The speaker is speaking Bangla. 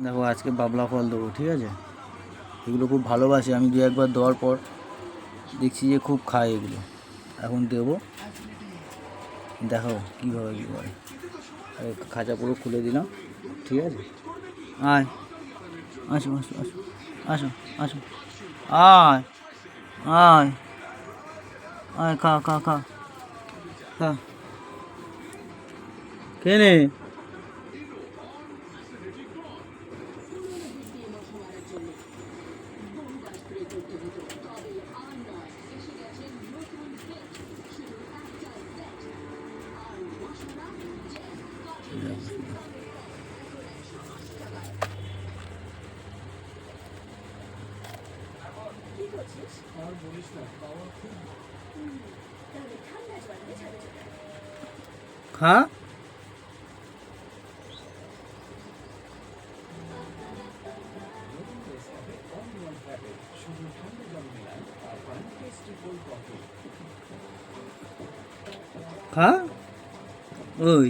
দেখো আজকে বাবলা ফল দেবো, ঠিক আছে? এগুলো খুব ভালোবাসে, আমি দু একবার দেওয়ার পর দেখছি যে খুব খায় এগুলো। এখন দেবো, দেখো কীভাবে কী করে। খাঁচা পুরো খুলে দিলাম, ঠিক আছে? আয়, আসো আসো আসো আসো আসো, আয় আয় আয়, খা খা খা খা, কেনে খা। খা, ওই